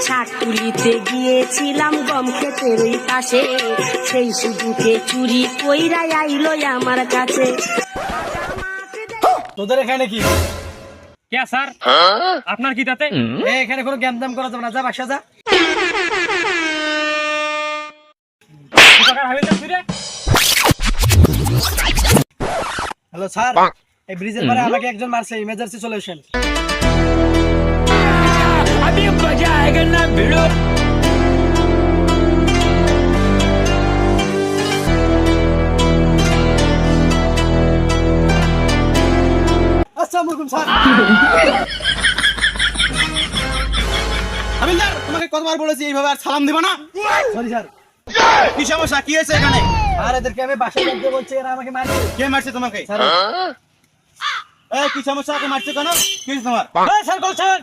শাক তুলিতে গিয়েছিলাম গম ক্ষেতের ওই পাশে, সেই সুযোগে চুরি কইরা আইলো আমার কাছে। তোদের এখানে কি কে স্যার আপনার কি তাতে? এখানে কোনো জ্ঞান দাম করা যাবে না, যা বাসা যা। হ্যালো স্যার, এই ব্রিজের পরে আমাকে একজন মারছে, ইমার্জেন্সি সলিউশন। আসসালামু আলাইকুম স্যার। হাবিলদার, তোমাকে কতবার বলেছি এইভাবে আর সালাম দিবা না? Sorry sir. কি সমস্যা, কি হয়েছে এখানে? আর এদেরকে আমি বাসায় যেতে বলছি, এরা আমাকে মারছে। কে মারছে তোমাকে? স্যার, এই কি সমস্যা, ওকে মারছো কেন? কি হয়েছে তোমার? এই স্যার বলছেন